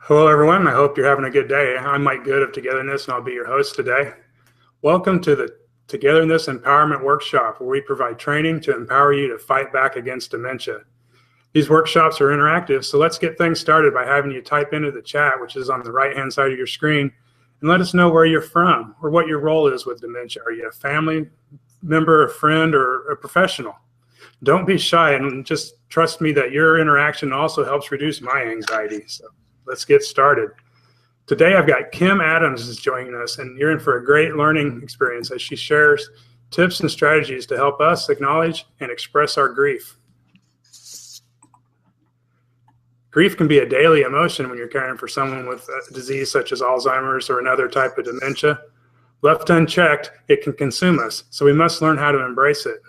Hello, everyone. I hope you're having a good day. I'm Mike Good of Togetherness, and I'll be your host today. Welcome to the Togetherness Empowerment Workshop, where we provide training to empower you to fight back against dementia. These workshops are interactive, so let's get things started by having you type into the chat, which is on the right-hand side of your screen, and let us know where you're from or what your role is with dementia. Are you a family member, a friend, or a professional? Don't be shy, and just trust me that your interaction also helps reduce my anxiety. So let's get started. Today I've got Kim Adams is joining us, and you're in for a great learning experience as she shares tips and strategies to help us acknowledge and express our grief. Grief can be a daily emotion when you're caring for someone with a disease such as Alzheimer's or another type of dementia. Left unchecked, it can consume us, so we must learn how to embrace it.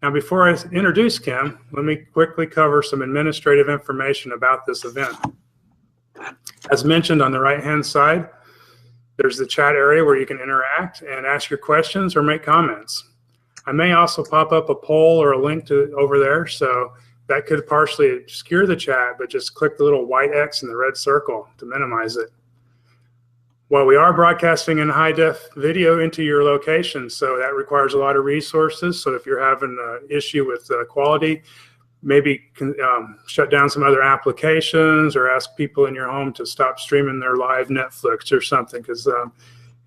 Now, before I introduce Kim, let me quickly cover some administrative information about this event. As mentioned, on the right-hand side, there's the chat area where you can interact and ask your questions or make comments. I may also pop up a poll or a link to over there, so that could partially obscure the chat, but just click the little white X in the red circle to minimize it. While we are broadcasting in high-def video into your location, so that requires a lot of resources. So if you're having an issue with quality, maybe shut down some other applications or ask people in your home to stop streaming their live Netflix or something.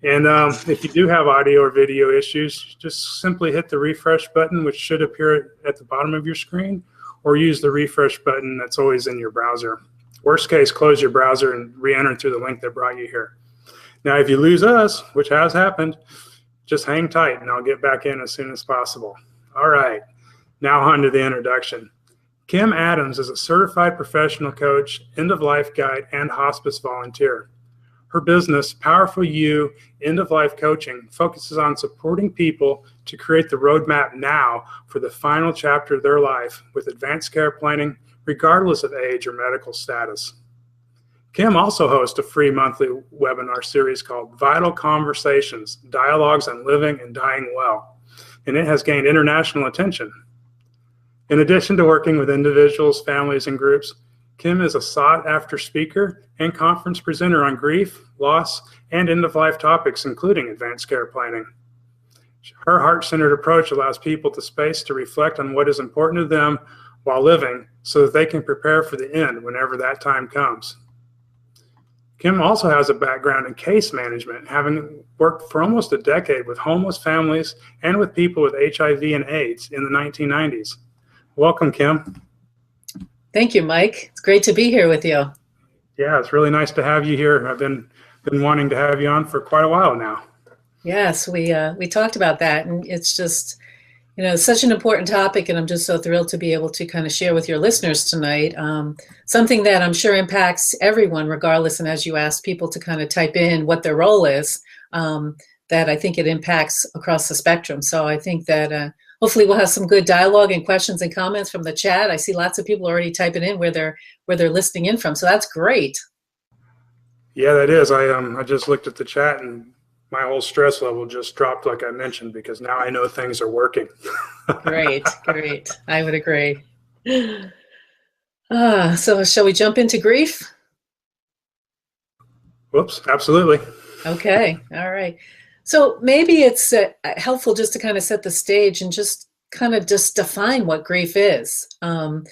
If you do have audio or video issues, just simply hit the refresh button, which should appear at the bottom of your screen, or use the refresh button that's always in your browser. Worst case, close your browser and re-enter through the link that brought you here. Now, if you lose us, which has happened, just hang tight and I'll get back in as soon as possible. All right, now on to the introduction. Kim Adams is a certified professional coach, end-of-life guide, and hospice volunteer. Her business, Powerful You End-of-Life Coaching, focuses on supporting people to create the roadmap now for the final chapter of their life with advanced care planning, regardless of age or medical status. Kim also hosts a free monthly webinar series called Vital Conversations, Dialogues on Living and Dying Well, and it has gained international attention. In addition to working with individuals, families, and groups, Kim is a sought-after speaker and conference presenter on grief, loss, and end-of-life topics, including advanced care planning. Her heart-centered approach allows people the space to reflect on what is important to them while living so that they can prepare for the end whenever that time comes. Kim also has a background in case management, having worked for almost a decade with homeless families and with people with HIV and AIDS in the 1990s. Welcome, Kim. Thank you, Mike. It's great to be here with you. Yeah, it's really nice to have you here. I've been wanting to have you on for quite a while now. Yes, we talked about that, and it's just, such an important topic, and I'm just so thrilled to be able to kind of share with your listeners tonight. Something that I'm sure impacts everyone, regardless, and as you asked people to kind of type in what their role is, that I think it impacts across the spectrum. So I think that hopefully we'll have some good dialogue and questions and comments from the chat. I see lots of people already typing in where they're listening in from, so that's great. Yeah, that is. I just looked at the chat and my whole stress level just dropped, like I mentioned, because now I know things are working. Great. I would agree. So shall we jump into grief? Whoops, absolutely. Okay, all right. So maybe it's helpful just to kind of set the stage and just kind of just define what grief is. And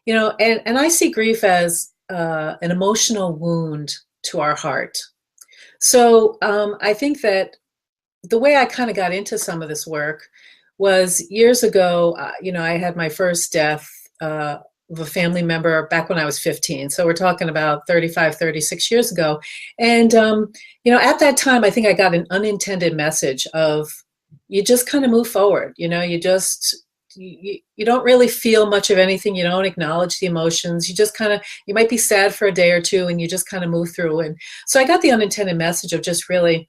I see grief as an emotional wound to our heart. So I think that the way I kind of got into some of this work was years ago. I had my first death of a family member back when I was 15. So we're talking about 35, 36 years ago. And, at that time, I think I got an unintended message of you just kind of move forward. You don't really feel much of anything. You don't acknowledge the emotions. You just kind of, you might be sad for a day or two and you just kind of move through. And so I got the unintended message of just really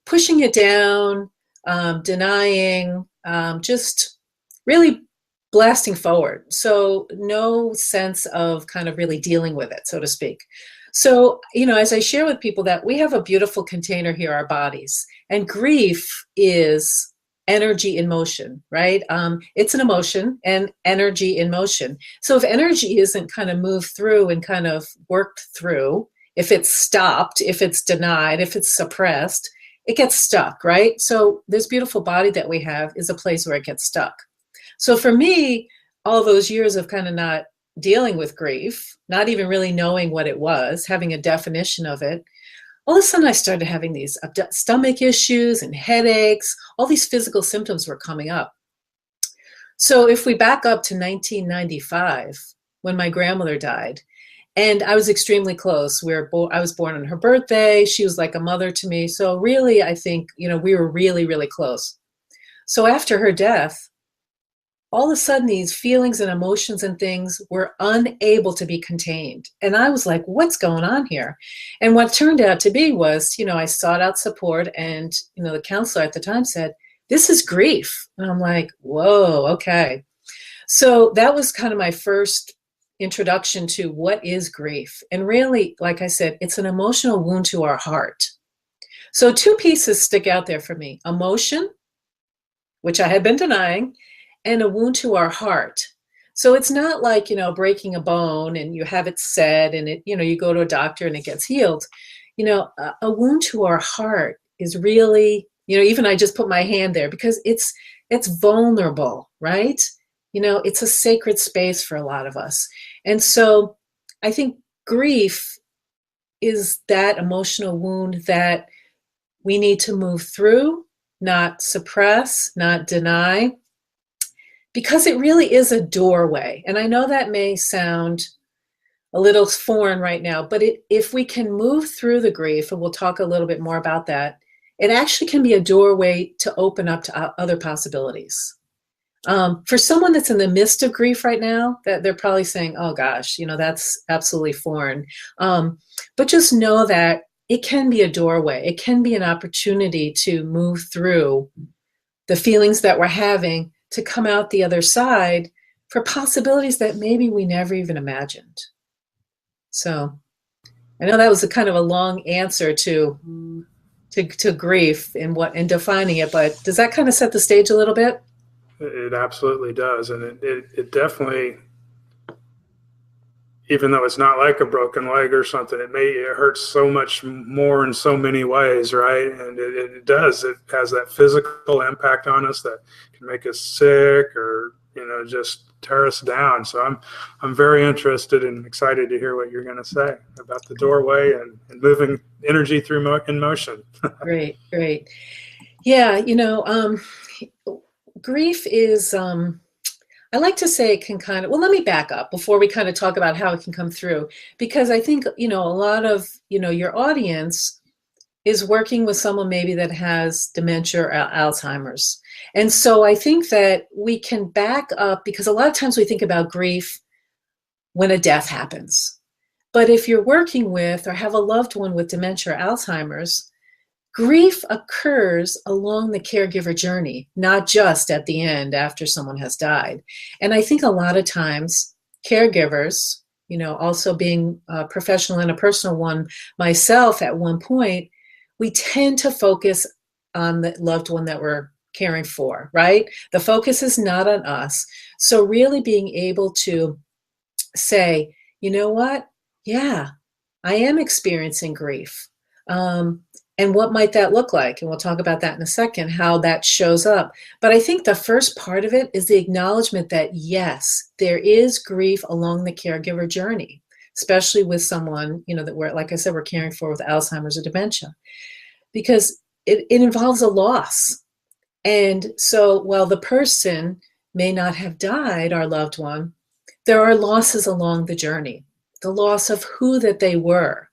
pushing it down, denying, just really blasting forward. So no sense of kind of really dealing with it, so to speak. So, as I share with people that we have a beautiful container here, our bodies, and grief is energy in motion, right? It's an emotion and energy in motion. So if energy isn't kind of moved through and kind of worked through, if it's stopped, if it's denied, if it's suppressed, it gets stuck, right? So this beautiful body that we have is a place where it gets stuck. So for me, all those years of kind of not dealing with grief, not even really knowing what it was, having a definition of it, all of a sudden I started having these stomach issues and headaches. All these physical symptoms were coming up. So if we back up to 1995, when my grandmother died, and I was extremely close. I was born on her birthday. She was like a mother to me. So really, I think, we were really, really close. So after her death, all of a sudden these feelings and emotions and things were unable to be contained. And I was like, what's going on here? And what turned out to be was, I sought out support, and, the counselor at the time said, this is grief. And I'm like, whoa, okay. So that was kind of my first introduction to what is grief. And really, like I said, it's an emotional wound to our heart. So two pieces stick out there for me: emotion, which I had been denying, and a wound to our heart. So it's not like, breaking a bone and you have it set and it, you go to a doctor and it gets healed. A wound to our heart is really, even I just put my hand there because it's vulnerable, right? It's a sacred space for a lot of us. And so I think grief is that emotional wound that we need to move through, not suppress, not deny, because it really is a doorway. And I know that may sound a little foreign right now, but if we can move through the grief, and we'll talk a little bit more about that, it actually can be a doorway to open up to other possibilities. For someone that's in the midst of grief right now, that they're probably saying, oh gosh, that's absolutely foreign. But just know that it can be a doorway. It can be an opportunity to move through the feelings that we're having, to come out the other side for possibilities that maybe we never even imagined. So I know that was a kind of a long answer to grief and defining it, but does that kind of set the stage a little bit? It absolutely does. And it definitely, even though it's not like a broken leg or something, it hurts so much more in so many ways, right? And it does. It has that physical impact on us that can make us sick or, just tear us down. So I'm very interested and excited to hear what you're going to say about the doorway and moving energy through in motion. Great. Yeah, grief is, I like to say it can kind of, well, let me back up before we kind of talk about how it can come through, because I think, a lot of, your audience is working with someone maybe that has dementia or Alzheimer's. And so I think that we can back up, because a lot of times we think about grief when a death happens. But if you're working with or have a loved one with dementia or Alzheimer's, grief occurs along the caregiver journey, not just at the end after someone has died. And I think a lot of times caregivers, also being a professional and a personal one myself at one point, we tend to focus on the loved one that we're caring for, right? The focus is not on us. So really being able to say, you know what? Yeah, I am experiencing grief. And what might that look like? And we'll talk about that in a second, how that shows up. But I think the first part of it is the acknowledgement that, yes, there is grief along the caregiver journey, especially with someone, that we're, like I said, we're caring for with Alzheimer's or dementia, because it involves a loss. And so while the person may not have died, our loved one, there are losses along the journey. The loss of who that they were,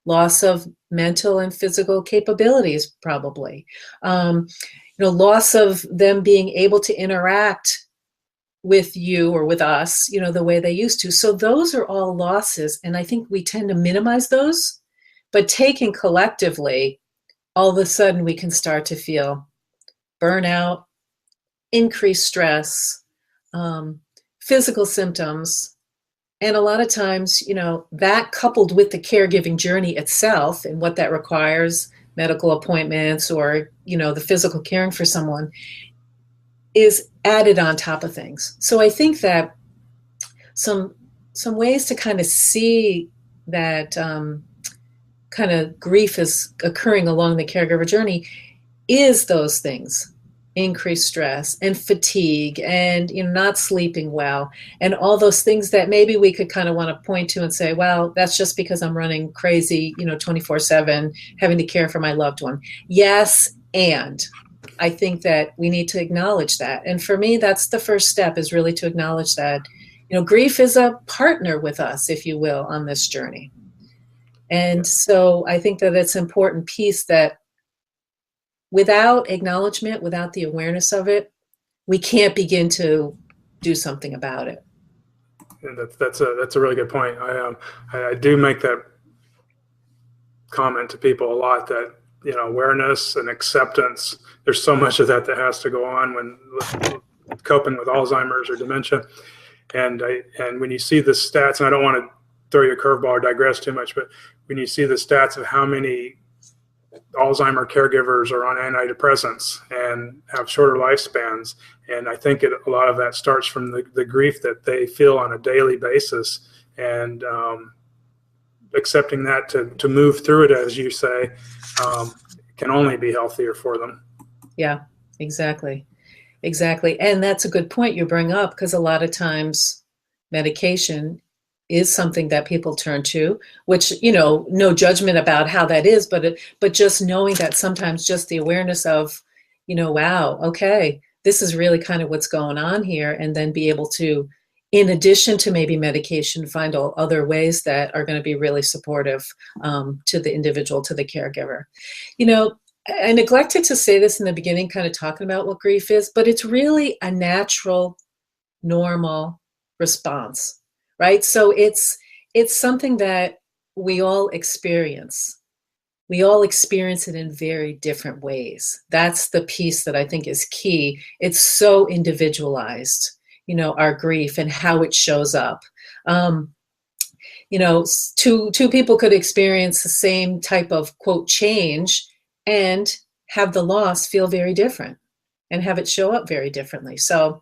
loss of mental and physical capabilities, probably. Loss of them being able to interact with you or with us, the way they used to. So those are all losses. And I think we tend to minimize those, but taken collectively, all of a sudden we can start to feel burnout, increased stress, physical symptoms. And a lot of times, that coupled with the caregiving journey itself and what that requires, medical appointments or, the physical caring for someone, is added on top of things. So I think that some ways to kind of see that kind of grief is occurring along the caregiver journey is those things: increased stress and fatigue and not sleeping well, and all those things that maybe we could kind of want to point to and say, well, that's just because I'm running crazy 24/7 having to care for my loved one. Yes, and I think that we need to acknowledge that. And for me, that's the first step, is really to acknowledge that grief is a partner with us, if you will, on this journey. And so I think that it's an important piece that without acknowledgement, without the awareness of it, we can't begin to do something about it. And that's a really good point. I do make that comment to people a lot, that awareness and acceptance, there's so much of that has to go on when coping with Alzheimer's or dementia. And when you see the stats, and I don't want to throw you a curveball or digress too much, but when you see the stats of how many Alzheimer caregivers are on antidepressants and have shorter lifespans, and I think a lot of that starts from the grief that they feel on a daily basis, and accepting that to move through it, as you say, can only be healthier for them. Yeah, exactly. And that's a good point you bring up, because a lot of times medication is something that people turn to, which, no judgment about how that is, but just knowing that sometimes just the awareness of, wow, okay, this is really kind of what's going on here, and then be able to, in addition to maybe medication, find all other ways that are going to be really supportive to the individual, to the caregiver. I neglected to say this in the beginning, kind of talking about what grief is, but it's really a natural, normal response, right? So it's something that we all experience. We all experience it in very different ways. That's the piece that I think is key. It's so individualized, our grief and how it shows up. Two people could experience the same type of, quote, change, and have the loss feel very different and have it show up very differently. So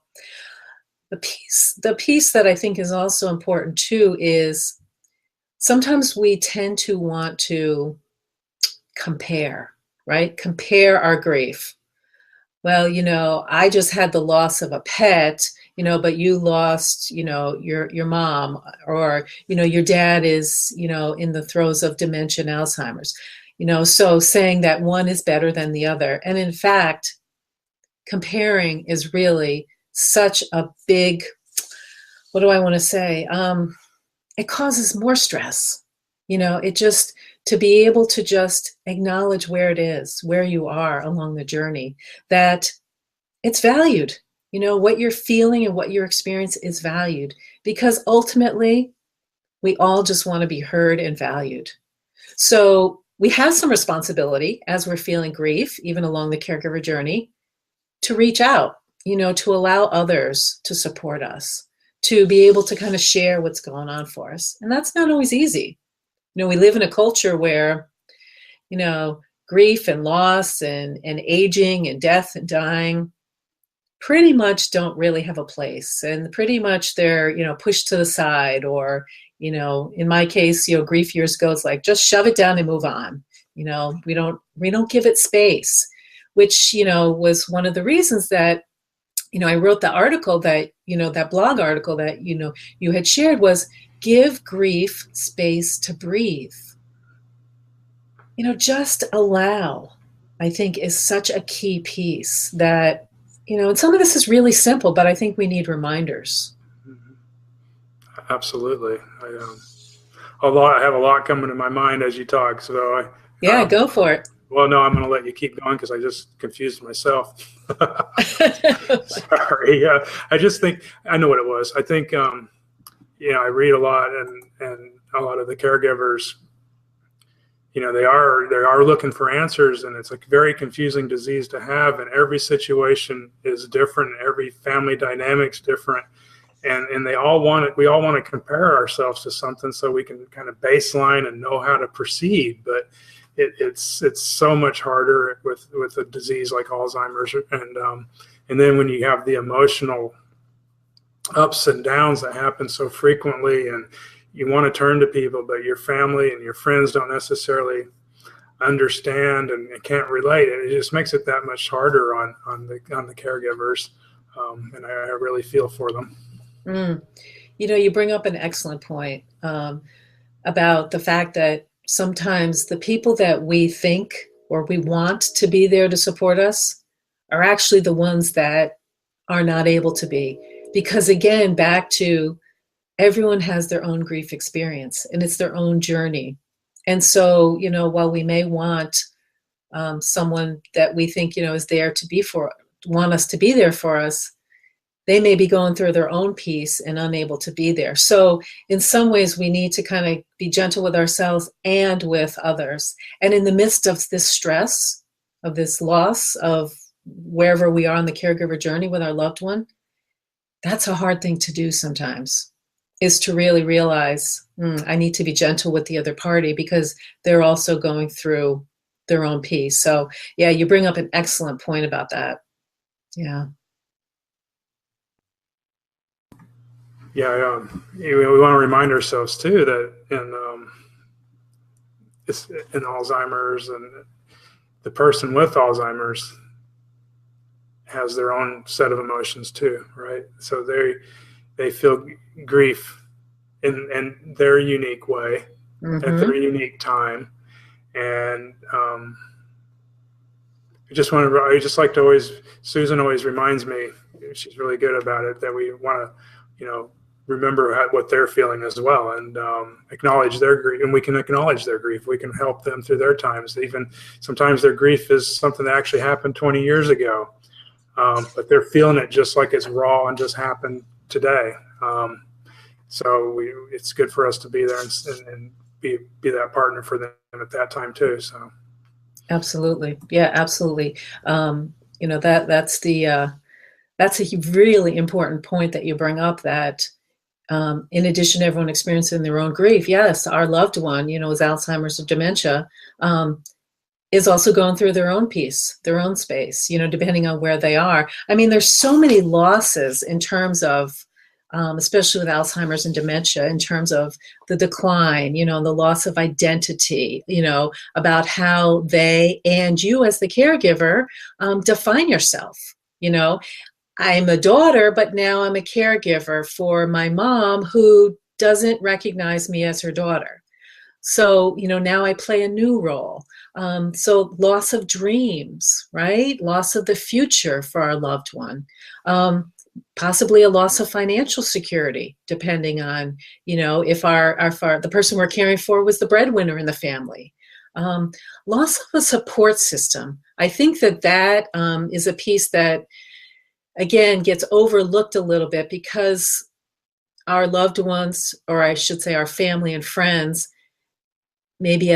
the piece that I think is also important too is sometimes we tend to want to compare, right? Compare our grief. Well, I just had the loss of a pet, but you lost, your mom, or, your dad is, in the throes of dementia and Alzheimer's. So saying that one is better than the other. And in fact, comparing is really such a big, what do I want to say? It causes more stress. It just, to be able to just acknowledge where it is, where you are along the journey, that it's valued. What you're feeling and what your experience is valued, because ultimately we all just want to be heard and valued. So we have some responsibility as we're feeling grief, even along the caregiver journey, to reach out, to allow others to support us, to be able to kind of share what's going on for us. And that's not always easy. We live in a culture where, grief and loss and aging and death and dying pretty much don't really have a place. And pretty much they're, pushed to the side, or, in my case, grief years ago, it's like, just shove it down and move on. We don't give it space, which, was one of the reasons that, I wrote the article that, that blog article that, you had shared, was give grief space to breathe. Just allow, I think, is such a key piece that, and some of this is really simple, but I think we need reminders. Absolutely. I have a lot coming to my mind as you talk. So go for it. Well, no, I'm going to let you keep going because I just confused myself. Sorry. I just think I know what it was. I think, I read a lot, and a lot of the caregivers, they are looking for answers, and it's a very confusing disease to have, and every situation is different. Every family dynamic's different. And we all want to compare ourselves to something so we can kind of baseline and know how to proceed. But it's so much harder with a disease like Alzheimer's, And then when you have the emotional ups and downs that happen so frequently, and you want to turn to people, but your family and your friends don't necessarily understand and can't relate, it just makes it that much harder on the caregivers. And I really feel for them. You bring up an excellent point about the fact that sometimes the people that we think or we want to be there to support us are actually the ones that are not able to be. Because again, back to everyone has their own grief experience and it's their own journey. And so, while we may want someone that we think, is there to want us to be there for us, they may be going through their own piece and unable to be there. So in some ways, we need to kind of be gentle with ourselves and with others. And in the midst of this stress, of this loss of wherever we are on the caregiver journey with our loved one, that's a hard thing to do sometimes, is to really realize, I need to be gentle with the other party because they're also going through their own piece. So yeah, you bring up an excellent point about that. Yeah. Yeah, we want to remind ourselves too that in Alzheimer's, and the person with Alzheimer's has their own set of emotions too, right? So they feel grief in their unique way, at their unique time, and I just like to always. Susan always reminds me, she's really good about it, that we want to, remember what they're feeling as well, and acknowledge their grief. And we can acknowledge their grief. We can help them through their times. Even sometimes their grief is something that actually happened 20 years ago, but they're feeling it just like it's raw and just happened today. So it's good for us to be there and be that partner for them at that time too. So. Absolutely. Yeah, absolutely. That's a really important point that you bring up, that in addition to everyone experiencing their own grief, yes, our loved one, with Alzheimer's or dementia, is also going through their own piece, their own space, depending on where they are. I mean, there's so many losses in terms of, especially with Alzheimer's and dementia, in terms of the decline, the loss of identity, about how they and you as the caregiver define yourself. I'm a daughter, but now I'm a caregiver for my mom who doesn't recognize me as her daughter. So, now I play a new role. So loss of dreams, right? Loss of the future for our loved one. Possibly a loss of financial security, depending on, if the person we're caring for was the breadwinner in the family. Loss of a support system. I think that is a piece that, again, gets overlooked a little bit because our loved ones, or I should say our family and friends, maybe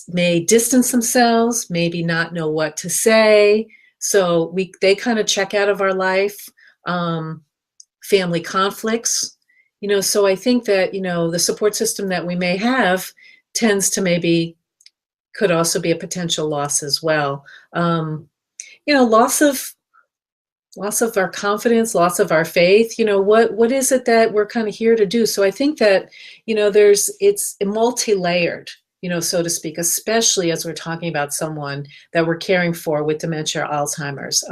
may distance themselves, maybe not know what to say. So they kind of check out of our life. Family conflicts, so I think that, the support system that we may have tends to could also be a potential loss as well. Loss of our confidence, loss of our faith. What is it that we're kind of here to do? So I think that, it's multi-layered, so to speak, especially as we're talking about someone that we're caring for with dementia or Alzheimer's,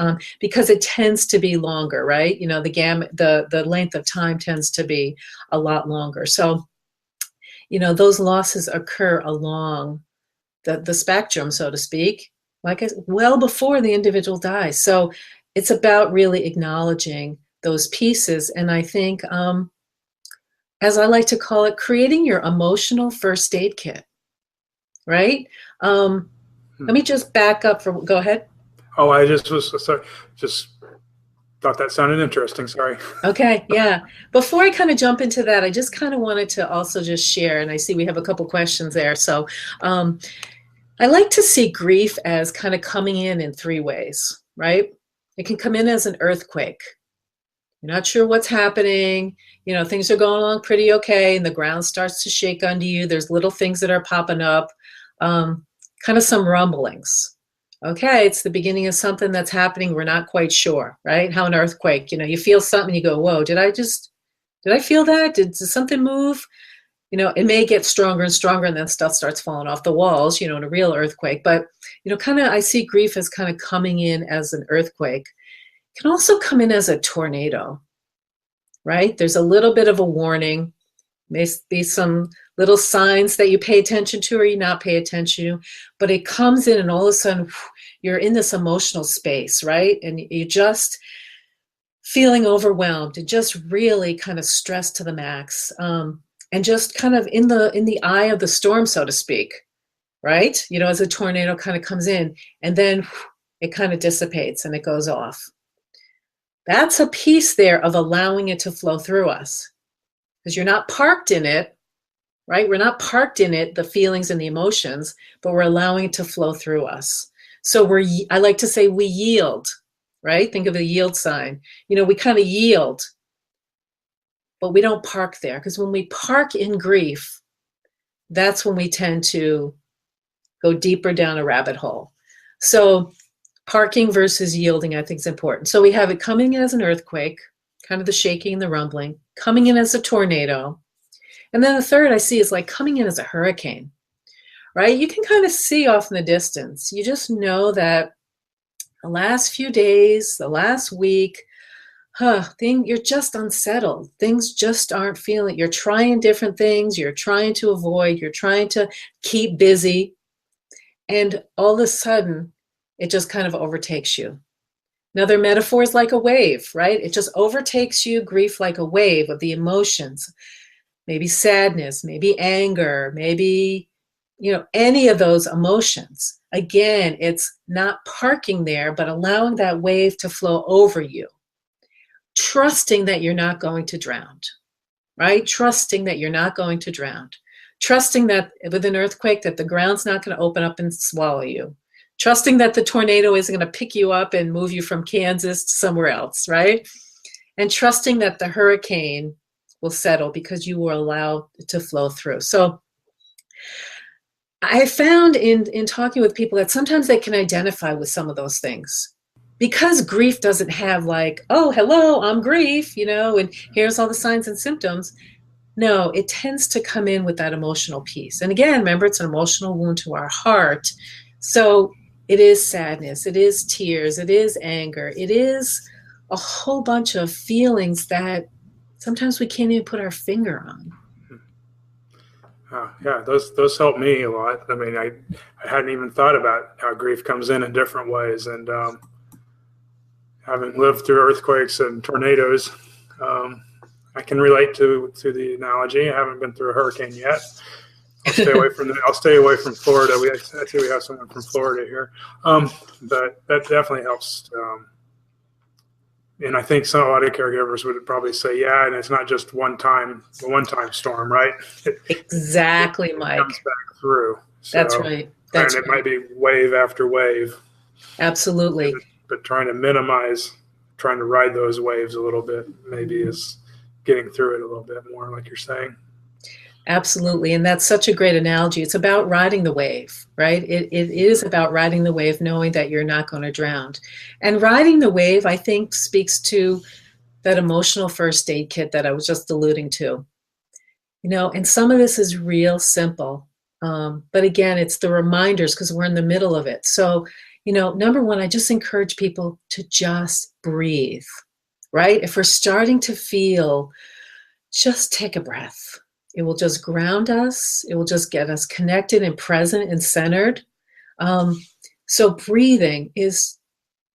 because it tends to be longer, right? The length of time tends to be a lot longer. So, those losses occur along the spectrum, so to speak, well before the individual dies. So it's about really acknowledging those pieces. And I think, as I like to call it, creating your emotional first aid kit, right? Let me just back up go ahead. Oh, I just thought that sounded interesting. Sorry. Okay. Yeah. Before I kind of jump into that, I just kind of wanted to also just share, and I see we have a couple questions there. So, I like to see grief as kind of coming in 3 ways, right? It can come in as an earthquake. You're not sure what's happening. Things are going along pretty okay, and the ground starts to shake under you. There's little things that are popping up, kind of some rumblings. Okay, it's the beginning of something that's happening. We're not quite sure, right? How an earthquake, you feel something, you go, whoa, did I feel that? Did something move? It may get stronger and stronger, and then stuff starts falling off the walls, in a real earthquake. But, kind of, I see grief as kind of coming in as an earthquake. It can also come in as a tornado, right? There's a little bit of a warning, may be some little signs that you pay attention to or you not pay attention to, but it comes in and all of a sudden you're in this emotional space, right? And you're just feeling overwhelmed and just really kind of stressed to the max, and just kind of in the eye of the storm, so to speak, right? As a tornado kind of comes in and then it kind of dissipates and it goes off. That's a piece there of allowing it to flow through us, because you're not parked in it, right? We're not parked in it, the feelings and the emotions, but we're allowing it to flow through us. So I like to say we yield, right? Think of the yield sign. We kind of yield, but we don't park there, because when we park in grief, that's when we tend to go deeper down a rabbit hole. So parking versus yielding, I think, is important. So we have it coming in as an earthquake, kind of the shaking and the rumbling, coming in as a tornado. And then the third I see is like coming in as a hurricane, right? You can kind of see off in the distance. You just know that the last few days, the last week, you're just unsettled. Things just aren't feeling. You're trying different things. You're trying to avoid. You're trying to keep busy. And all of a sudden, it just kind of overtakes you. Another metaphor is like a wave, right? It just overtakes you, grief like a wave of the emotions. Maybe sadness, maybe anger, maybe, any of those emotions. Again, it's not parking there, but allowing that wave to flow over you. Trusting that you're not going to drown, right? Trusting that you're not going to drown. Trusting that with an earthquake that the ground's not going to open up and swallow you. Trusting that the tornado isn't going to pick you up and move you from Kansas to somewhere else, right? And trusting that the hurricane will settle because you will allow it to flow through. So I found in talking with people that sometimes they can identify with some of those things. Because grief doesn't have like, oh, hello, I'm grief, and here's all the signs and symptoms. No, it tends to come in with that emotional piece. And again, remember, it's an emotional wound to our heart. So it is sadness, it is tears, it is anger, it is a whole bunch of feelings that sometimes we can't even put our finger on. Yeah, those help me a lot. I mean, I hadn't even thought about how grief comes in different ways. And having lived through earthquakes and tornadoes, I can relate to the analogy. I haven't been through a hurricane yet. I'll stay away from Florida. I see we have someone from Florida here, but that definitely helps. And I think a lot of caregivers would probably say, yeah, and it's not just one time storm, right? Exactly, Mike. It comes back through. So, that's right. That's and it might be wave after wave. Absolutely. But trying to ride those waves a little bit, maybe is getting through it a little bit more, like you're saying. Absolutely. And that's such a great analogy. It's about riding the wave, right? It is about riding the wave, knowing that you're not going to drown. And riding the wave, I think, speaks to that emotional first aid kit that I was just alluding to. And some of this is real simple. But again, it's the reminders, because we're in the middle of it. So, number one, I just encourage people to just breathe, right? If we're starting to feel, just take a breath. It will just ground us. It will just get us connected and present and centered. So breathing is,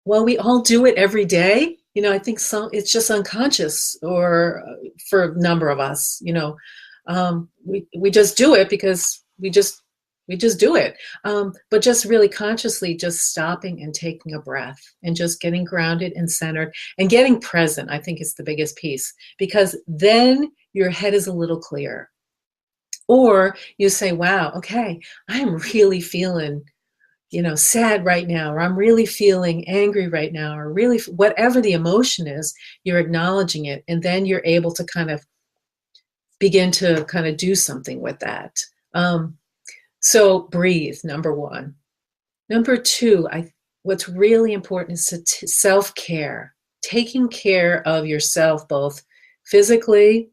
well, we all do it every day. I think it's just unconscious, or for a number of us, we just do it because we just do it. But just really consciously just stopping and taking a breath and just getting grounded and centered and getting present, I think, is the biggest piece, because then your head is a little clearer. Or you say, wow, okay, I'm really feeling, sad right now, or I'm really feeling angry right now, or really whatever the emotion is, you're acknowledging it. And then you're able to kind of begin to kind of do something with that. So breathe, number one. Number two, what's really important is self-care, taking care of yourself, both physically,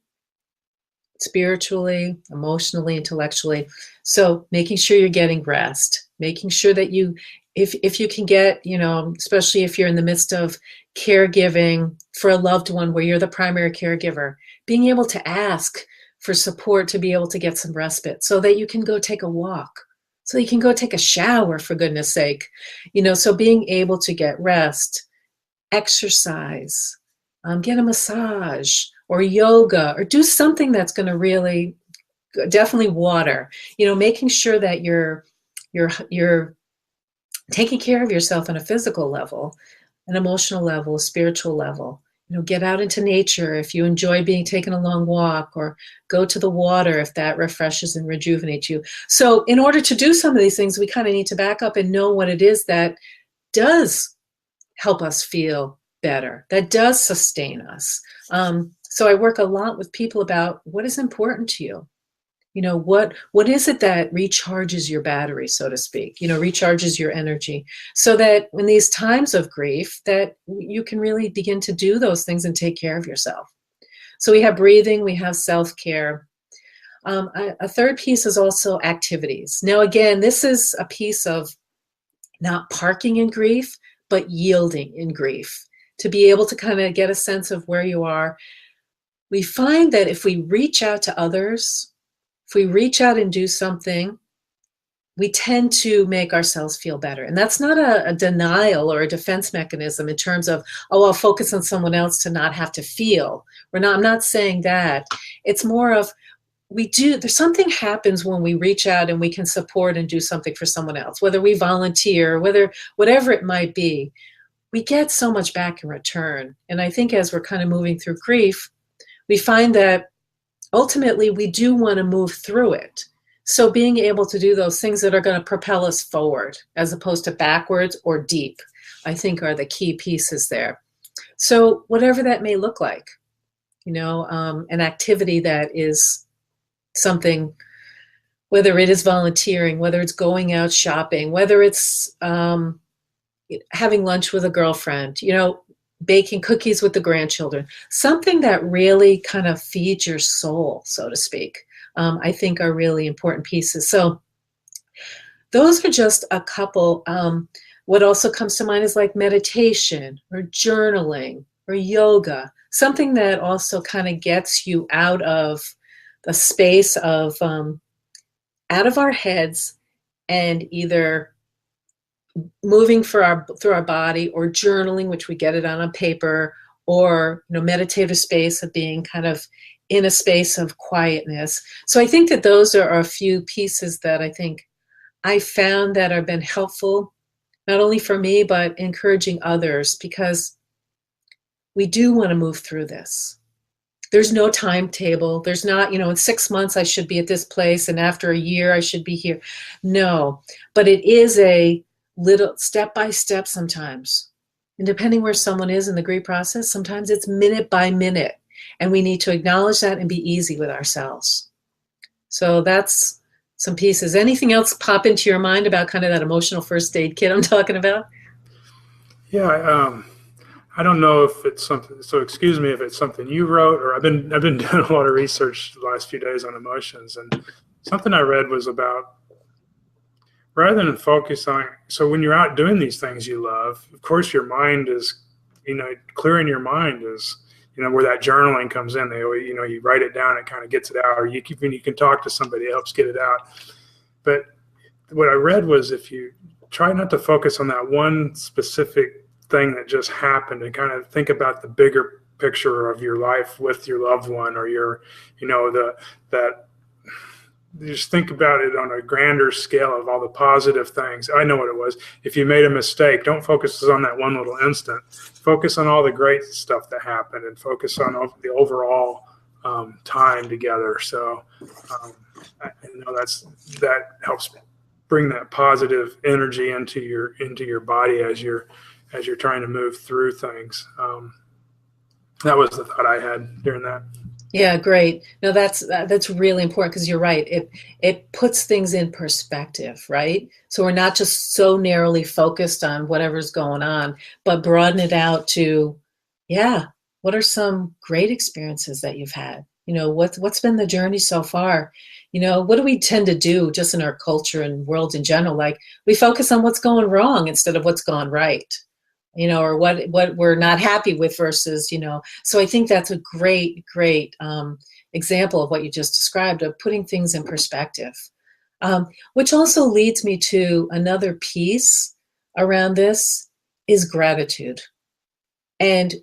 spiritually, emotionally, intellectually. So making sure you're getting rest, making sure that you, if you can get, especially if you're in the midst of caregiving for a loved one where you're the primary caregiver, being able to ask for support to be able to get some respite so that you can go take a walk, so you can go take a shower, for goodness sake. So being able to get rest, exercise, get a massage or yoga, or do something that's going to really, definitely water, making sure that you're taking care of yourself on a physical level, an emotional level, a spiritual level. Get out into nature if you enjoy taking a long walk, or go to the water if that refreshes and rejuvenates you. So in order to do some of these things, we kind of need to back up and know what it is that does help us feel better, that does sustain us. So I work a lot with people about what is important to you. What is it that recharges your battery, so to speak, recharges your energy, so that in these times of grief that you can really begin to do those things and take care of yourself. So we have breathing, we have self-care. A third piece is also activities. Now, again, this is a piece of not parking in grief, but yielding in grief, to be able to kind of get a sense of where you are. We find that if we reach out to others, if we reach out and do something, we tend to make ourselves feel better. And that's not a denial or a defense mechanism in terms of, oh, I'll focus on someone else to not have to feel. I'm not saying that. It's more of, there's something happens when we reach out and we can support and do something for someone else, whether we volunteer, whatever it might be, we get so much back in return. And I think as we're kind of moving through grief, we find that ultimately we do want to move through it. So being able to do those things that are going to propel us forward as opposed to backwards or deep, I think are the key pieces there. So whatever that may look like, an activity that is something, whether it is volunteering, whether it's going out shopping, whether it's having lunch with a girlfriend, baking cookies with the grandchildren, something that really kind of feeds your soul, so to speak, I think are really important pieces. So those are just a couple. What also comes to mind is like meditation or journaling or yoga, something that also kind of gets you out of the space of out of our heads and either moving through our body, or journaling, which we get it on paper, or meditative space of being kind of in a space of quietness. So I think that those are a few pieces that I think I found that have been helpful, not only for me, but encouraging others, because we do want to move through this. There's no timetable. There's not, in 6 months I should be at this place, and after a year I should be here. No, but it is a little step by step sometimes. And depending where someone is in the grief process, sometimes it's minute by minute. And we need to acknowledge that and be easy with ourselves. So that's some pieces. Anything else pop into your mind about kind of that emotional first aid kit I'm talking about? Yeah, I don't know if it's something, so excuse me if it's something you wrote, or I've been doing a lot of research the last few days on emotions, and something I read was about, rather than focus on, so when you're out doing these things you love, of course your mind is, clearing your mind is, where that journaling comes in. They always, you write it down, it kind of gets it out, or you can talk to somebody, it helps get it out. But what I read was, if you try not to focus on that one specific thing that just happened, and kind of think about the bigger picture of your life with your loved one, or just think about it on a grander scale of all the positive things. I know what it was. If you made a mistake, don't focus on that one little instant. Focus on all the great stuff that happened, and focus on the overall time together. So I know that helps bring that positive energy into your body as you're trying to move through things. That was the thought I had during that. Yeah, great. No, that's really important because you're right. It puts things in perspective, right? So we're not just so narrowly focused on whatever's going on, but broaden it out to, yeah, what are some great experiences that you've had? What's been the journey so far? What do we tend to do just in our culture and world in general? Like we focus on what's going wrong instead of what's gone right, or what we're not happy with versus, so I think that's a great example of what you just described of putting things in perspective, which also leads me to another piece around this is gratitude. And,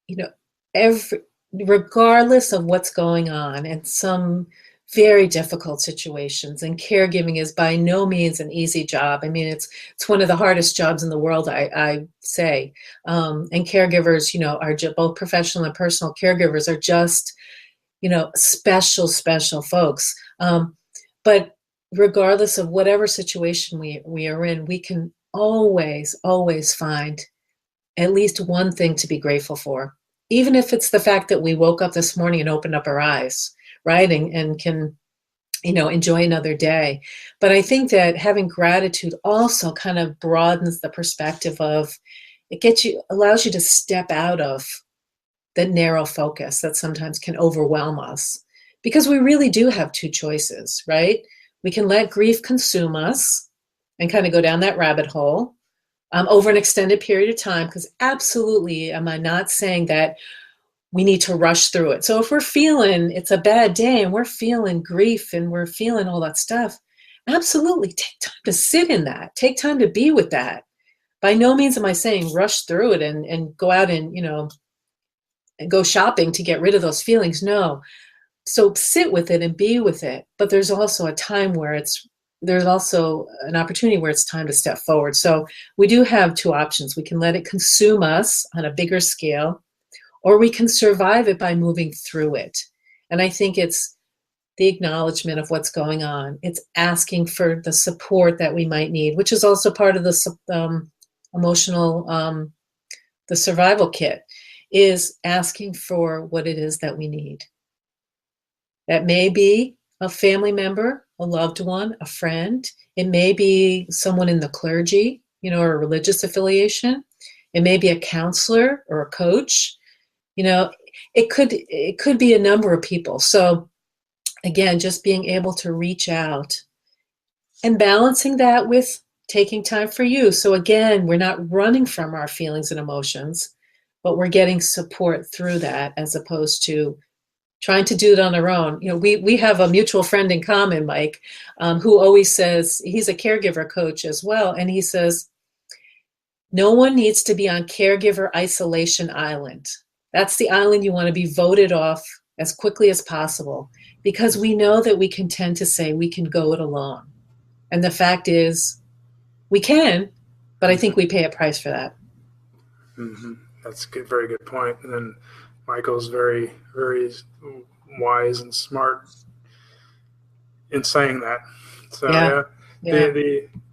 you know, every regardless of what's going on and some very difficult situations, and caregiving is by no means an easy job. I mean, it's one of the hardest jobs in the world, I say. And caregivers, are both professional and personal caregivers are just, special folks. But regardless of whatever situation we are in, we can always find at least one thing to be grateful for, even if it's the fact that we woke up this morning and opened up our eyes, right, and can, enjoy another day. But I think that having gratitude also kind of broadens the perspective of allows you to step out of the narrow focus that sometimes can overwhelm us, because we really do have two choices, right? We can let grief consume us and kind of go down that rabbit hole, over an extended period of time, because absolutely, am I not saying that we need to rush through it. So if we're feeling it's a bad day and we're feeling grief and we're feeling all that stuff, absolutely take time to sit in that. Take time to be with that. By no means am I saying rush through it and go out and, and go shopping to get rid of those feelings. No. So sit with it and be with it. But there's also a time where there's also an opportunity where it's time to step forward. So we do have two options. We can let it consume us on a bigger scale, or we can survive it by moving through it. And I think it's the acknowledgement of what's going on. It's asking for the support that we might need, which is also part of the emotional, the survival kit, is asking for what it is that we need. That may be a family member, a loved one, a friend. It may be someone in the clergy, or a religious affiliation. It may be a counselor or a coach. It could be a number of people. So again, just being able to reach out and balancing that with taking time for you. So again, we're not running from our feelings and emotions, but we're getting support through that, as opposed to trying to do it on our own. We have a mutual friend in common, Mike, who always says, he's a caregiver coach as well. And he says, no one needs to be on caregiver isolation island. That's the island you want to be voted off as quickly as possible, because we know that we can tend to say we can go it alone. And the fact is, we can, but I think we pay a price for that. Mm-hmm. That's a very good point. And then Michael's very, very wise and smart in saying that. So Yeah.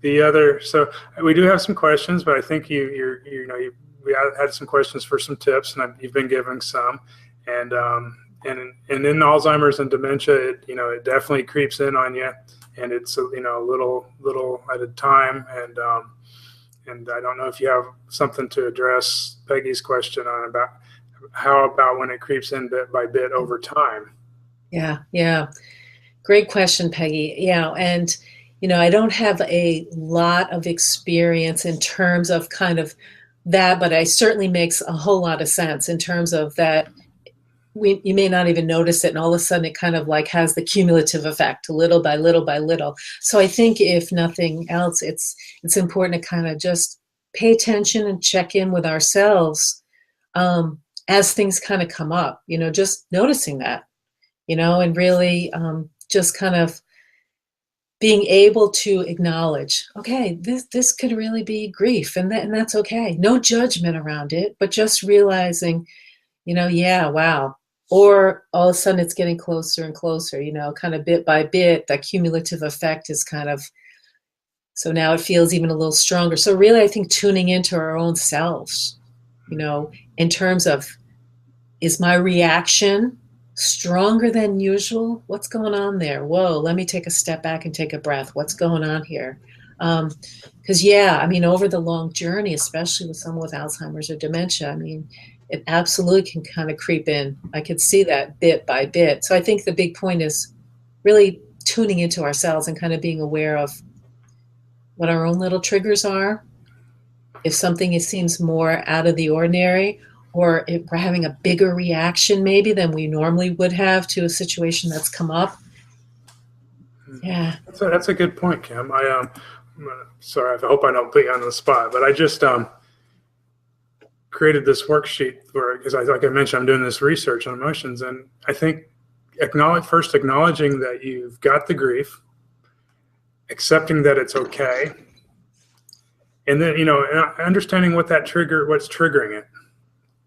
The other, so we do have some questions, but I think we had some questions for some tips, and you've been giving some, and in Alzheimer's and dementia, it definitely creeps in on you, and it's a little at a time, and I don't know if you have something to address Peggy's question on about when it creeps in bit by bit over time. Yeah. Great question, Peggy. Yeah. And, I don't have a lot of experience in terms of kind of that, but it certainly makes a whole lot of sense in terms of that. You may not even notice it, and all of a sudden it kind of like has the cumulative effect, little by little by little. So I think if nothing else, it's important to kind of just pay attention and check in with ourselves, as things kind of come up, just noticing that, and really just kind of being able to acknowledge, okay, this could really be grief, and that's okay. No judgment around it, but just realizing, yeah, wow. Or all of a sudden it's getting closer and closer, kind of bit by bit, that cumulative effect is kind of, so now it feels even a little stronger. So really, I think tuning into our own selves, in terms of, is my reaction stronger than usual. What's going on there? Whoa, let me take a step back and take a breath. What's going on here? Because, yeah, I mean, over the long journey, especially with someone with Alzheimer's or dementia, I mean, it absolutely can kind of creep in. I could see that bit by bit. So I think the big point is really tuning into ourselves and kind of being aware of what our own little triggers are. If something seems more out of the ordinary, or if we're having a bigger reaction maybe than we normally would have to a situation that's come up. Yeah. That's a good point, Kim. Sorry, I hope I don't put you on the spot, but I just created this worksheet because like I mentioned, I'm doing this research on emotions, and I think acknowledging that you've got the grief, accepting that it's okay, and then understanding what's triggering it,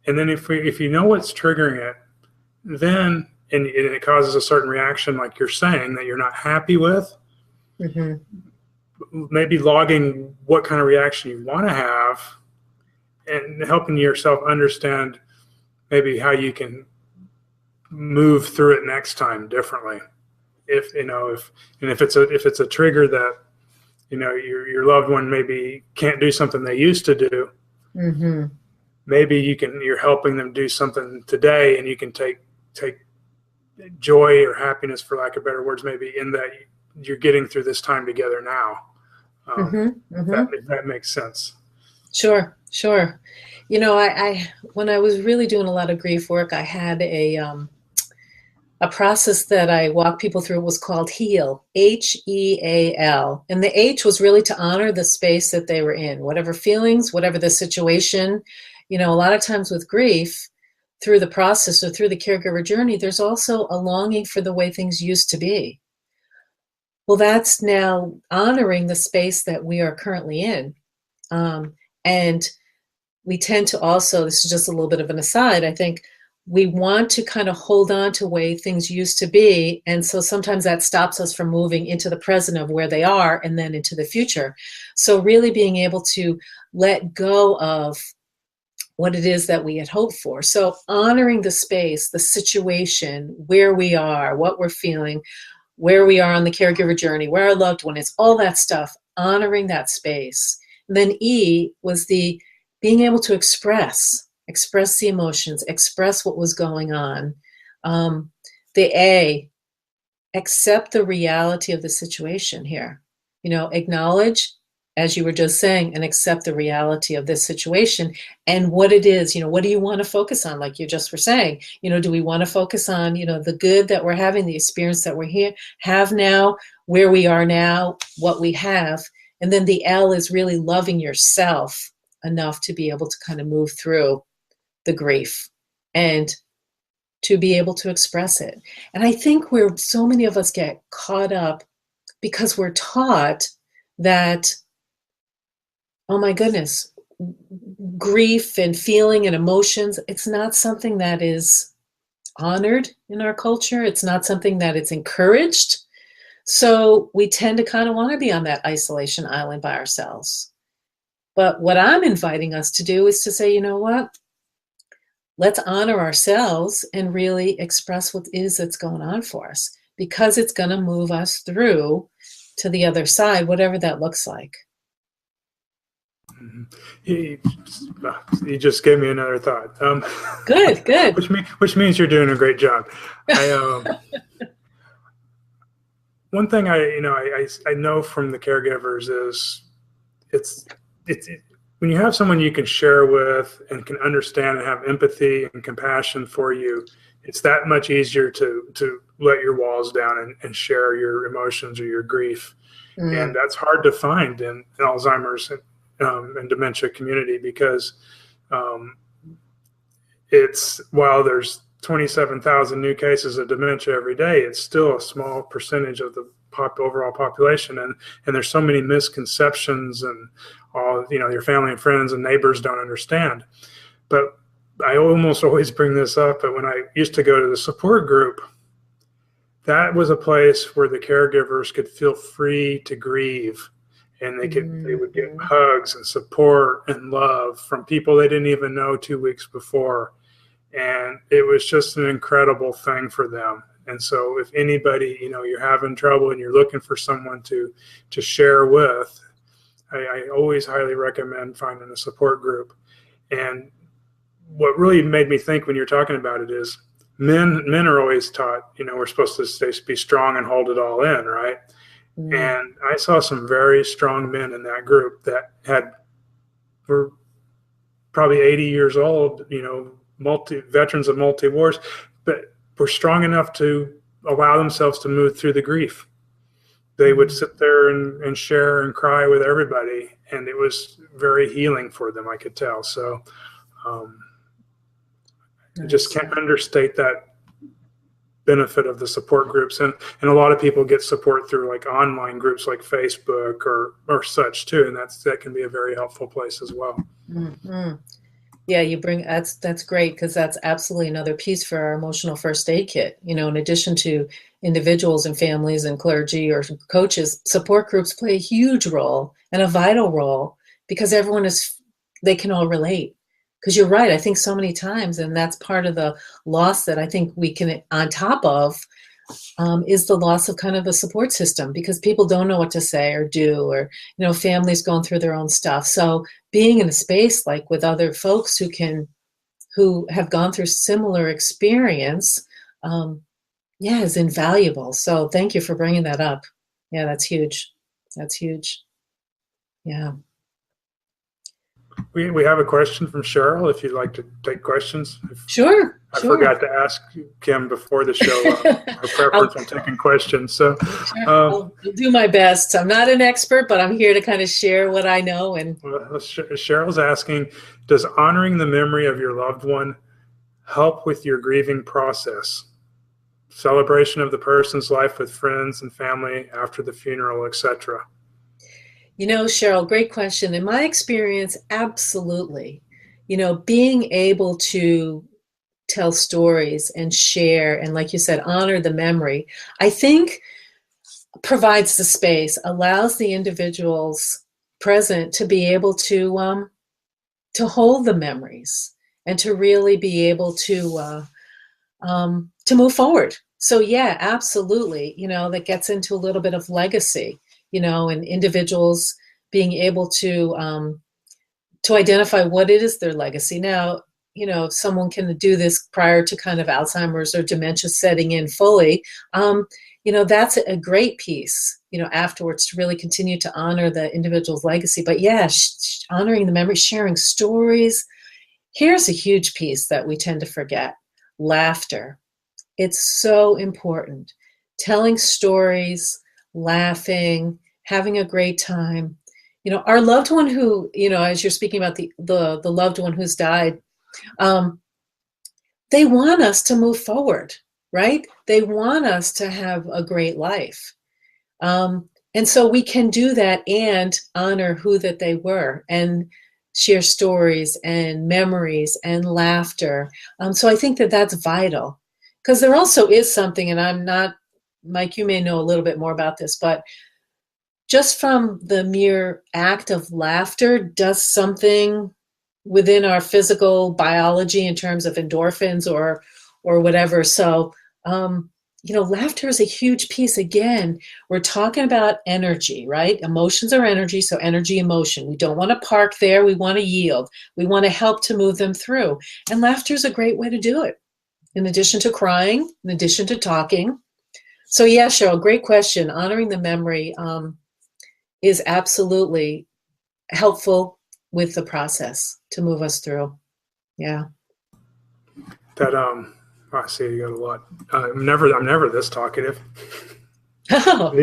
and then if you know what's triggering it, then and it causes a certain reaction, like you're saying, that you're not happy with. Mm-hmm. Maybe logging what kind of reaction you want to have, and helping yourself understand maybe how you can move through it next time differently. If it's a trigger that your loved one maybe can't do something they used to do, mm-hmm. maybe you're helping them do something today, and you can take joy or happiness, for lack of better words, maybe in that you're getting through this time together now. Mm-hmm. Mm-hmm. If that makes sense. Sure. I when I was really doing a lot of grief work, I had a process that I walked people through. It was called HEAL, HEAL. And the H was really to honor the space that they were in, whatever feelings, whatever the situation. A lot of times with grief, through the process or through the caregiver journey, there's also a longing for the way things used to be. Well, that's now honoring the space that we are currently in. And we tend to also, this is just a little bit of an aside, I think we want to kind of hold on to the way things used to be. And so sometimes that stops us from moving into the present of where they are and then into the future. So really being able to let go of what it is that we had hoped for. So honoring the space, the situation, where we are, what we're feeling, where we are on the caregiver journey, where our loved one is, all that stuff, honoring that space. And then E was the being able to express the emotions, express what was going on. The A, accept the reality of the situation here. Acknowledge, as you were just saying, and accept the reality of this situation and what it is. What do you want to focus on? Like you just were saying, do we want to focus on, the good that we're having, the experience that we're have now, where we are now, what we have. And then the L is really loving yourself enough to be able to kind of move through the grief and to be able to express it. And I think where so many of us get caught up because we're taught that, oh my goodness, grief and feeling and emotions, it's not something that is honored in our culture. It's not something that it's encouraged. So we tend to kind of want to be on that isolation island by ourselves. But what I'm inviting us to do is to say, you know what? Let's honor ourselves and really express what it is that's going on for us, because it's going to move us through to the other side, whatever that looks like. You just gave me another thought. Good. Which means you're doing a great job. One thing I know from the caregivers is it's when you have someone you can share with and can understand and have empathy and compassion for you, it's that much easier to let your walls down and share your emotions or your grief. And that's hard to find in Alzheimer's and dementia community, because it's, while there's 27,000 new cases of dementia every day, it's still a small percentage of the overall population, and there's so many misconceptions, and all your family and friends and neighbors don't understand. But I almost always bring this up, but when I used to go to the support group, that was a place where the caregivers could feel free to grieve, and they would get hugs and support and love from people they didn't even know 2 weeks before. And it was just an incredible thing for them. And so if anybody, you're having trouble and you're looking for someone to share with, I always highly recommend finding a support group. And what really made me think when you're talking about it is men are always taught, we're supposed to be strong and hold it all in, right? And I saw some very strong men in that group that were probably 80 years old, veterans of multi-wars, but were strong enough to allow themselves to move through the grief. They would sit there and share and cry with everybody, and it was very healing for them, I could tell. So I just can't understate that benefit of the support groups. And a lot of people get support through like online groups like Facebook or such too, and that can be a very helpful place as well. Mm-hmm. Yeah, that's great, because that's absolutely another piece for our emotional first aid kit. In addition to individuals and families and clergy or coaches, support groups play a huge role and a vital role, because they can all relate. Because you're right, I think so many times, and that's part of the loss that I think we can, on top of, is the loss of kind of a support system, because people don't know what to say or do, or families going through their own stuff. So being in a space like with other folks who have gone through similar experience, is invaluable. So thank you for bringing that up. Yeah, that's huge. That's huge. Yeah. We have a question from Cheryl, if you'd like to take questions. Sure. I forgot to ask Kim before the show her preference on taking questions. So I'll do my best. I'm not an expert, but I'm here to kind of share what I know. And Cheryl's asking, does honoring the memory of your loved one help with your grieving process? Celebration of the person's life with friends and family after the funeral, etc. Cheryl, great question. In my experience, absolutely. Being able to tell stories and share, and like you said, honor the memory, I think provides the space, allows the individuals present to be able to hold the memories and to really be able to move forward. So yeah, absolutely. That gets into a little bit of legacy, and individuals being able to identify what it is their legacy. Now, if someone can do this prior to kind of Alzheimer's or dementia setting in fully, that's a great piece, afterwards, to really continue to honor the individual's legacy. But yeah, honoring the memory, sharing stories. Here's a huge piece that we tend to forget: laughter. It's so important. Telling stories, laughing, having a great time. Our loved one who, as you're speaking about the loved one who's died, they want us to move forward, right? They want us to have a great life. And so we can do that and honor who that they were, and share stories and memories and laughter. So I think that that's vital, because there also is something, and I'm not, Mike, you may know a little bit more about this, but just from the mere act of laughter does something within our physical biology in terms of endorphins or whatever. So, laughter is a huge piece. Again, we're talking about energy, right? Emotions are energy, so energy, emotion. We don't want to park there. We want to yield. We want to help to move them through. And laughter is a great way to do it, in addition to crying, in addition to talking. So yeah, Cheryl, great question. Honoring the memory is absolutely helpful with the process to move us through. Yeah. That I see you got a lot. I'm never this talkative. Oh.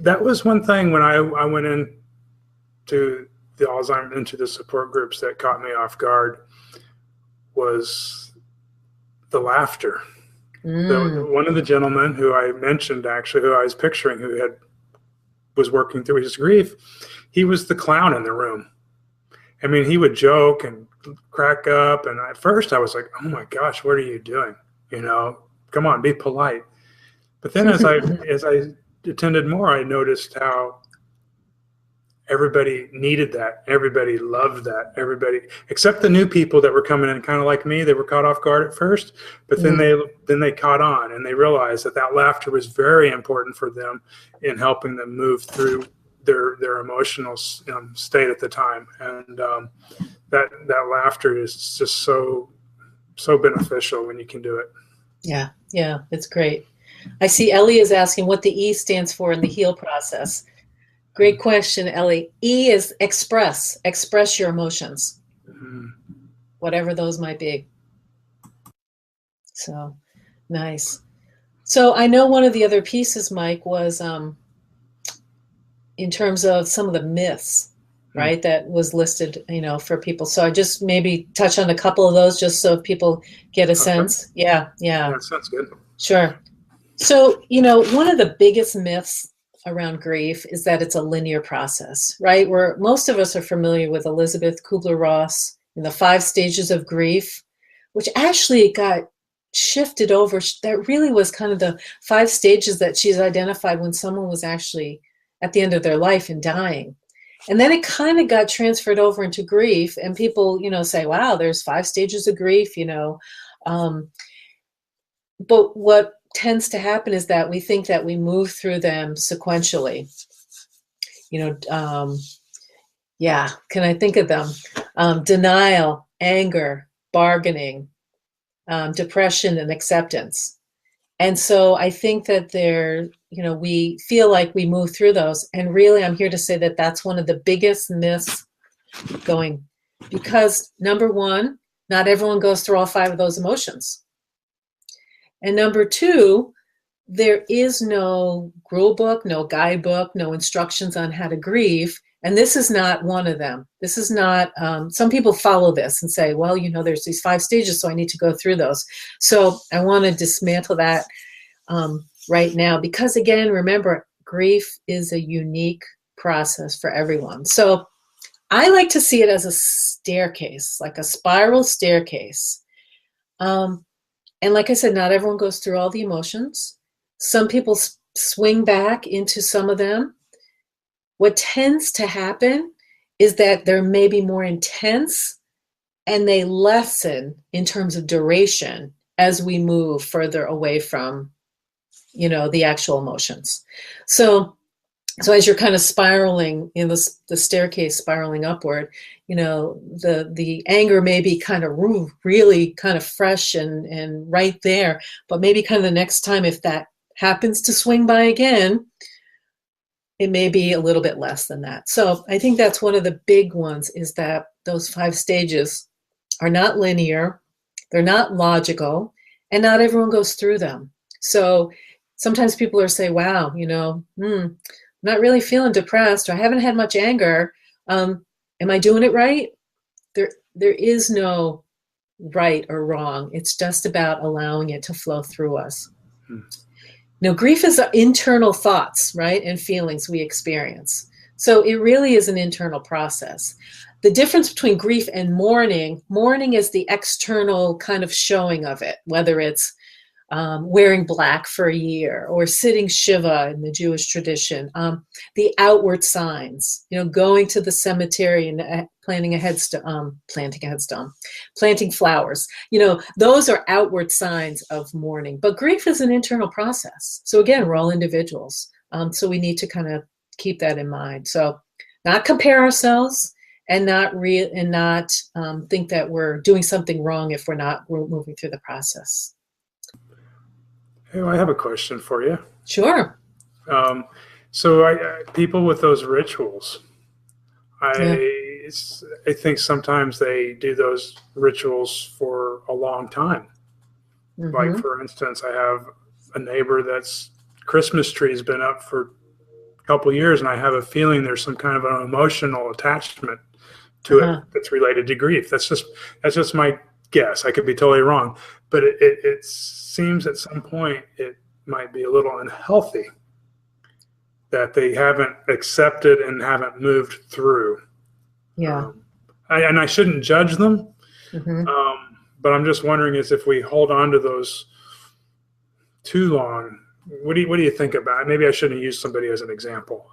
That was one thing when I went into the Alzheimer, into the support groups, that caught me off guard, was the laughter. One of the gentlemen who I mentioned, actually, who I was picturing, who was working through his grief, he was the clown in the room. I mean, he would joke and crack up, and at first I was like, oh my gosh, what are you doing? Come on, be polite. But then as I attended more, I noticed how everybody needed that. Everybody loved that. Everybody, except the new people that were coming in, kind of like me, they were caught off guard at first, but then they caught on, and they realized that laughter was very important for them in helping them move through their emotional state at the time. And that laughter is just so beneficial when you can do it. Yeah, it's great. I see Ellie is asking what the E stands for in the HEAL process. Great question, Ellie. E is express. Express your emotions, whatever those might be. So nice. So I know one of the other pieces, Mike, was in terms of some of the myths, right, that was listed, for people. So I just maybe touch on a couple of those just so people get a sense. Yeah. That sounds good. Sure. So, one of the biggest myths around grief is that it's a linear process, right? Where most of us are familiar with Elizabeth Kubler-Ross in the 5 stages of grief, which actually got shifted over. That really was kind of the 5 stages that she's identified when someone was actually at the end of their life and dying. And then it kind of got transferred over into grief, and people, say, wow, there's 5 stages of grief, but what tends to happen is that we think that we move through them sequentially. Can I think of them? Denial, anger, bargaining, depression, and acceptance. And so I think that we feel like we move through those. And really, I'm here to say that that's one of the biggest myths going, because number one, not everyone goes through all 5 of those emotions. And number 2, there is no rule book, no guidebook, no instructions on how to grieve. And this is not one of them. This is not, some people follow this and say, well, there's these 5 stages, so I need to go through those. So I want to dismantle that right now, because again, remember, grief is a unique process for everyone. So I like to see it as a staircase, like a spiral staircase. And like I said, not everyone goes through all the emotions. Some people swing back into some of them. What tends to happen is that they're maybe more intense and they lessen in terms of duration as we move further away from, the actual emotions. So as you're kind of spiraling in the staircase, spiraling upward, the anger may be kind of really kind of fresh and right there, but maybe kind of the next time, if that happens to swing by again, it may be a little bit less than that. So I think that's one of the big ones, is that those 5 stages are not linear, they're not logical, and not everyone goes through them. So sometimes people are saying, wow, I'm not really feeling depressed, or I haven't had much anger. Am I doing it right? There is no right or wrong. It's just about allowing it to flow through us. Grief is internal thoughts, right, and feelings we experience. So it really is an internal process. The difference between grief and mourning is the external kind of showing of it, whether it's wearing black for a year, or sitting Shiva in the Jewish tradition, the outward signs, going to the cemetery and planting flowers, those are outward signs of mourning. But grief is an internal process. So again, we're all individuals. So we need to kind of keep that in mind. So not compare ourselves, and not think that we're doing something wrong if we're moving through the process. Hey, I have a question for you. Sure. So people with those rituals, I think sometimes they do those rituals for a long time. Like, for instance, I have a neighbor that's Christmas tree's been up for a couple years, and I have a feeling there's some kind of an emotional attachment to it that's related to grief. That's just my guess. I could be totally wrong, but it seems at some point it might be a little unhealthy that they haven't accepted and haven't moved through. Yeah. And I shouldn't judge them, but I'm just wondering is if we hold on to those too long, what do you think about it? Maybe I shouldn't use somebody as an example.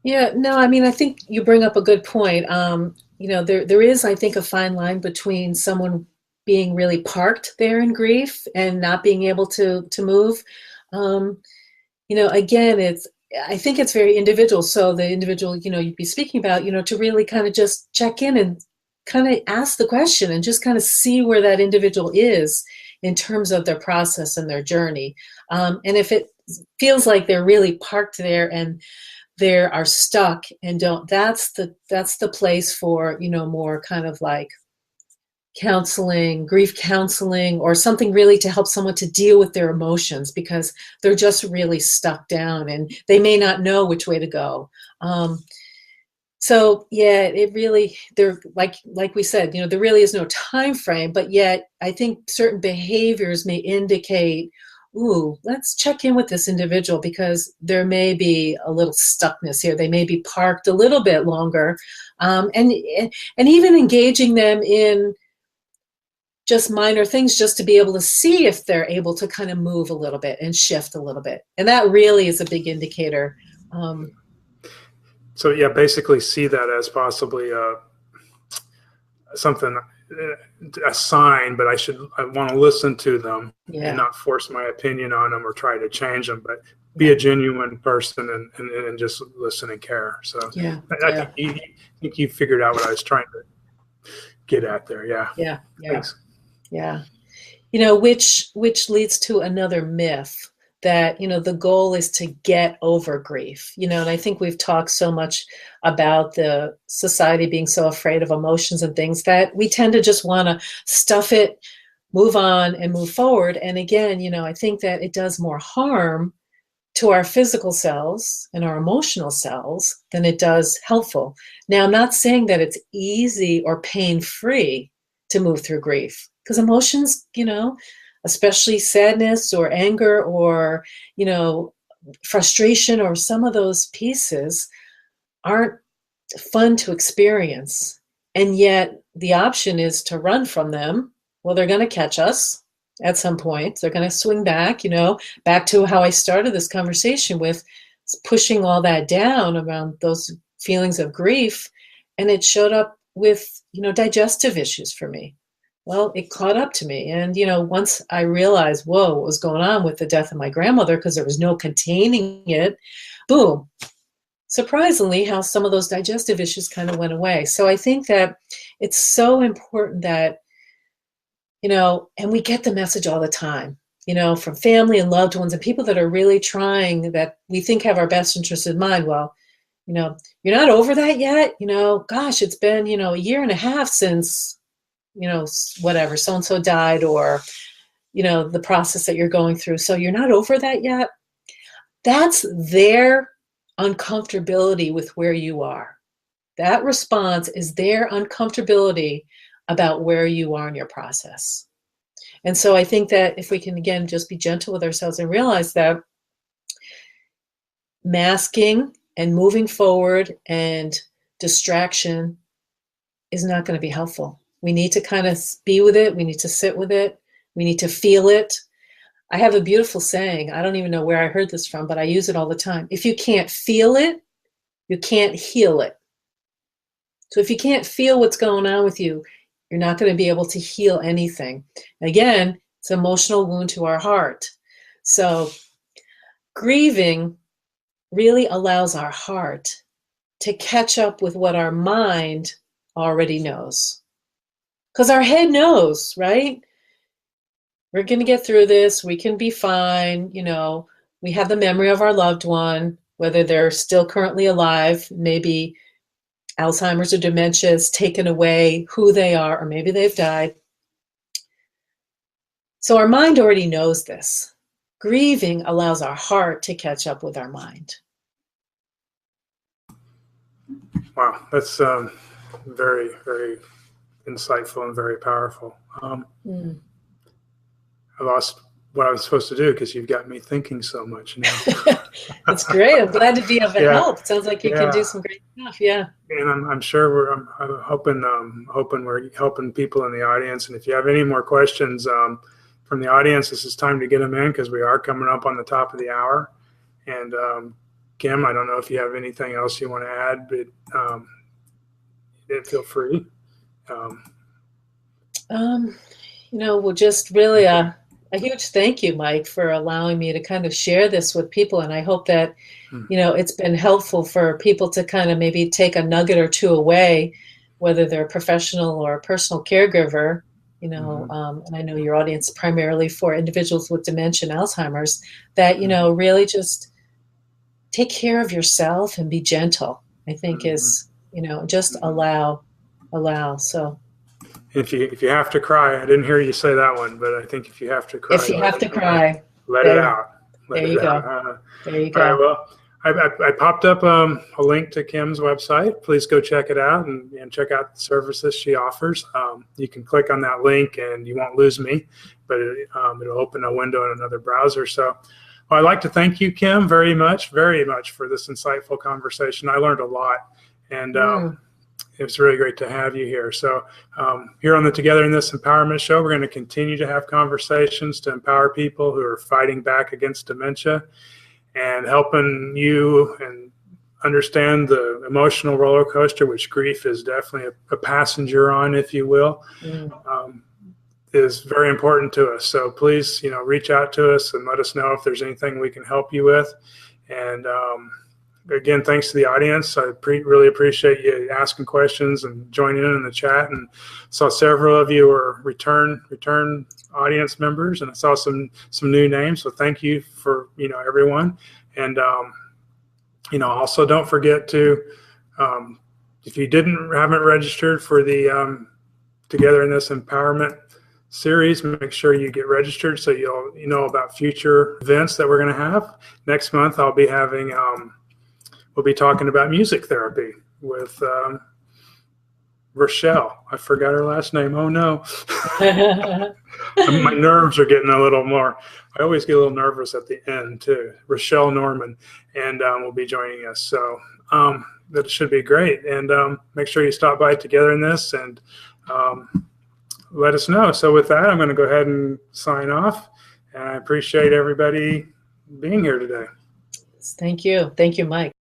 Yeah, no, I mean, I think you bring up a good point. There is, I think, a fine line between someone being really parked there in grief and not being able to move. Um, Again, I think it's very individual. So the individual, you'd be speaking about, to really kind of just check in and kind of ask the question and just kind of see where that individual is in terms of their process and their journey. And if it feels like they're really parked there and they are stuck and don't, that's the place for, more kind of like counseling, grief counseling, or something really to help someone to deal with their emotions because they're just really stuck down and they may not know which way to go. So yeah, it really, there, like we said, there really is no time frame, but yet I think certain behaviors may indicate, ooh, let's check in with this individual because there may be a little stuckness here. They may be parked a little bit longer, and even engaging them in just minor things just to be able to see if they're able to kind of move a little bit and shift a little bit. And that really is a big indicator. So yeah, basically see that as possibly something, a sign, but I want to listen to them and not force my opinion on them or try to change them, but be a genuine person and just listen and care. So I think you figured out what I was trying to get at there. Yeah. Thanks. Yeah. Which leads to another myth that, the goal is to get over grief, and I think we've talked so much about the society being so afraid of emotions and things that we tend to just want to stuff it, move on and move forward. And again, I think that it does more harm to our physical selves and our emotional selves than it does helpful. Now, I'm not saying that it's easy or pain-free to move through grief because emotions, especially sadness or anger or, frustration or some of those pieces aren't fun to experience. And yet the option is to run from them. Well, they're going to catch us at some point. They're going to swing back, back to how I started this conversation with pushing all that down around those feelings of grief. And it showed up with, digestive issues for me. Well, it caught up to me. And, once I realized, whoa, what was going on with the death of my grandmother, because there was no containing it, boom, surprisingly, how some of those digestive issues kind of went away. So I think that it's so important that, and we get the message all the time, from family and loved ones and people that are really trying, that we think have our best interests in mind. Well, you're not over that yet. Gosh, it's been, a year and a half since, whatever, so-and-so died, or, the process that you're going through. So you're not over that yet. That's their uncomfortability with where you are. That response is their uncomfortability about where you are in your process. And so I think that if we can, again, just be gentle with ourselves and realize that masking and moving forward and distraction is not going to be helpful. We need to kind of be with it. We need to sit with it. We need to feel it. I have a beautiful saying. I don't even know where I heard this from, but I use it all the time. If you can't feel it, you can't heal it. So if you can't feel what's going on with you, you're not going to be able to heal anything. Again, it's an emotional wound to our heart. So grieving really allows our heart to catch up with what our mind already knows. Because our head knows, right? We're going to get through this. We can be fine. We have the memory of our loved one, whether they're still currently alive, maybe Alzheimer's or dementia has taken away who they are, or maybe they've died. So our mind already knows this. Grieving allows our heart to catch up with our mind. Wow, that's very, very insightful and very powerful. I lost what I was supposed to do because you've got me thinking so much now. That's great. I'm glad to be of help. It sounds like you can do some great stuff. Yeah. And I'm sure I'm hoping we're helping people in the audience. And if you have any more questions from the audience, this is time to get them in because we are coming up on the top of the hour. And Kim, I don't know if you have anything else you want to add, but feel free. Well, just really a huge thank you, Mike, for allowing me to kind of share this with people. And I hope that, it's been helpful for people to kind of maybe take a nugget or two away, whether they're a professional or a personal caregiver, and I know your audience is primarily for individuals with dementia and Alzheimer's, that, really just take care of yourself and be gentle, I think is, just allow. So if you have to cry, I didn't hear you say that one, but I think if you have to cry, if you have to cry, let it out. There you go. There you go. All right, well, I popped up a link to Kim's website. Please go check it out and check out the services she offers. You can click on that link and you won't lose me, but it'll open a window in another browser. So I'd like to thank you, Kim, very much for this insightful conversation. I learned a lot, and it was really great to have you here. So here on the Together in This Empowerment Show, we're going to continue to have conversations to empower people who are fighting back against dementia and helping you and understand the emotional roller coaster, which grief is definitely a passenger on, if you will, is very important to us. So please, reach out to us and let us know if there's anything we can help you with. And again, thanks to the audience. I really appreciate you asking questions and joining in the chat. And saw several of you were return audience members, and I saw some new names. So thank you for everyone. And also don't forget to if you haven't registered for the Together in This Empowerment series, make sure you get registered so you'll know about future events that we're going to have. Next month I'll be having we'll be talking about music therapy with Rochelle. I forgot her last name. Oh no. My nerves are getting a little more. I always get a little nervous at the end too. Rochelle Norman, and will be joining us. So that should be great. And make sure you stop by Together in This and let us know. So with that, I'm going to go ahead and sign off. And I appreciate everybody being here today. Thank you. Thank you, Mike.